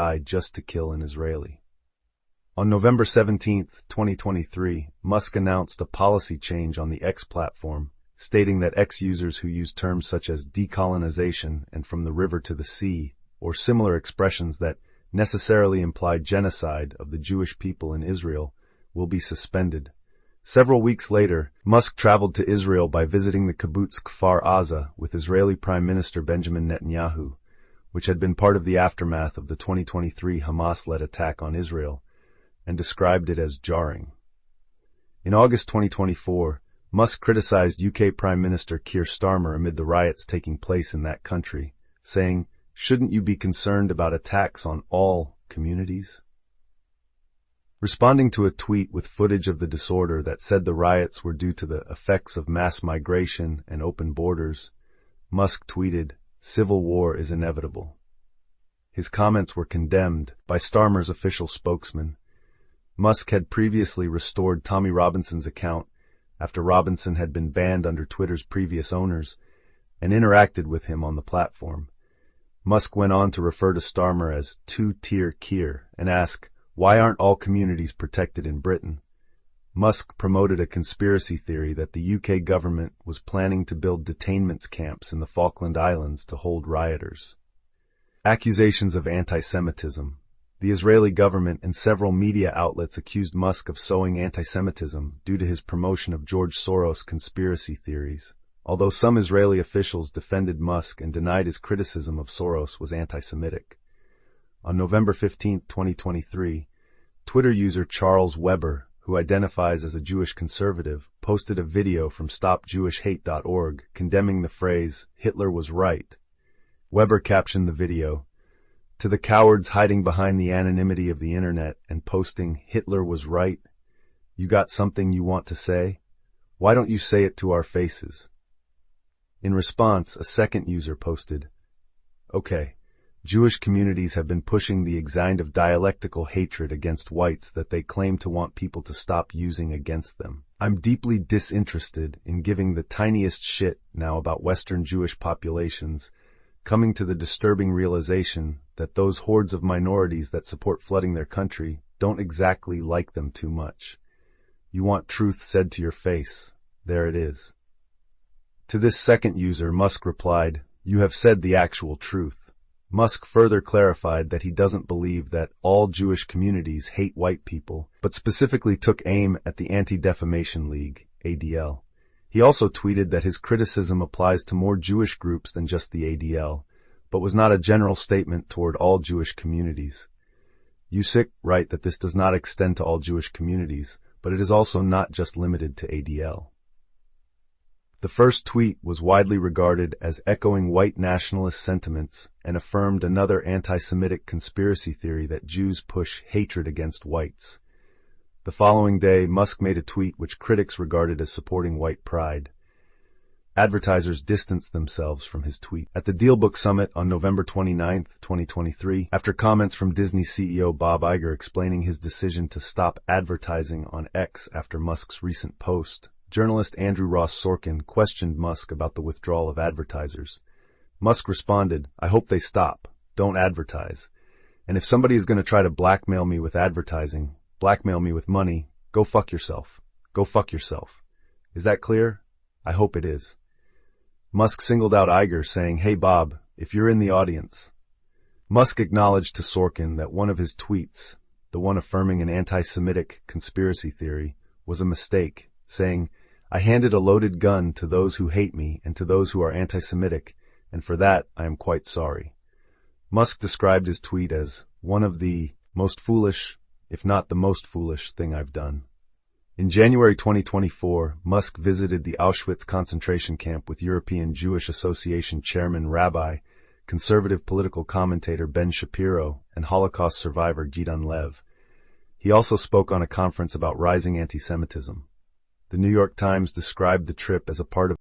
sky just to kill an Israeli. On November 17, 2023, Musk announced a policy change on the X platform, stating that X users who use terms such as decolonization and from the river to the sea, or similar expressions that necessarily imply genocide of the Jewish people in Israel, will be suspended. Several weeks later, Musk traveled to Israel by visiting the kibbutz Kfar Aza with Israeli Prime Minister Benjamin Netanyahu, which had been part of the aftermath of the 2023 Hamas-led attack on Israel, and described it as jarring. In August 2024, Musk criticized UK Prime Minister Keir Starmer amid the riots taking place in that country, saying, "Shouldn't you be concerned about attacks on all communities?" Responding to a tweet with footage of the disorder that said the riots were due to the effects of mass migration and open borders, Musk tweeted, "Civil war is inevitable." His comments were condemned by Starmer's official spokesman. Musk had previously restored Tommy Robinson's account after Robinson had been banned under Twitter's previous owners and interacted with him on the platform. Musk went on to refer to Starmer as two-tier Keir and ask, "Why aren't all communities protected in Britain?" Musk promoted a conspiracy theory that the UK government was planning to build detainment camps in the Falkland Islands to hold rioters. Accusations of anti-Semitism. The Israeli government and several media outlets accused Musk of sowing anti-Semitism due to his promotion of George Soros conspiracy theories, although some Israeli officials defended Musk and denied his criticism of Soros was anti-Semitic. On November 15, 2023, Twitter user Charles Weber, who identifies as a Jewish conservative, posted a video from StopJewishHate.org condemning the phrase, "Hitler was right." Weber captioned the video, "To the cowards hiding behind the anonymity of the internet and posting, 'Hitler was right,' you got something you want to say? Why don't you say it to our faces?" In response, a second user posted, "Okay, Jewish communities have been pushing the kind of dialectical hatred against whites that they claim to want people to stop using against them. I'm deeply disinterested in giving the tiniest shit now about Western Jewish populations, coming to the disturbing realization that those hordes of minorities that support flooding their country don't exactly like them too much. You want truth said to your face. There it is." To this second user, Musk replied, "You have said the actual truth." Musk further clarified that he doesn't believe that all Jewish communities hate white people, but specifically took aim at the Anti-Defamation League, ADL. He also tweeted that his criticism applies to more Jewish groups than just the ADL, but was not a general statement toward all Jewish communities. Usyk write that this does not extend to all Jewish communities, but it is also not just limited to ADL. The first tweet was widely regarded as echoing white nationalist sentiments and affirmed another anti-Semitic conspiracy theory that Jews push hatred against whites. The following day, Musk made a tweet which critics regarded as supporting white pride. Advertisers distanced themselves from his tweet. At the DealBook Summit on November 29, 2023, after comments from Disney CEO Bob Iger explaining his decision to stop advertising on X after Musk's recent post, journalist Andrew Ross Sorkin questioned Musk about the withdrawal of advertisers. Musk responded, "I hope they stop. Don't advertise. And if somebody is going to try to blackmail me with advertising, blackmail me with money, go fuck yourself. Go fuck yourself." Is that clear? I hope it is. Musk singled out Iger, saying, "Hey Bob, if you're in the audience." Musk acknowledged to Sorkin that one of his tweets, the one affirming an anti-Semitic conspiracy theory, was a mistake, saying, "I handed a loaded gun to those who hate me and to those who are anti-Semitic, and for that I am quite sorry." Musk described his tweet as one of the most foolish, if not the most foolish, thing I've done. In January 2024, Musk visited the Auschwitz concentration camp with European Jewish Association chairman Rabbi, conservative political commentator Ben Shapiro, and Holocaust survivor Gideon Lev. He also spoke on a conference about rising anti-Semitism. The New York Times described the trip as a part of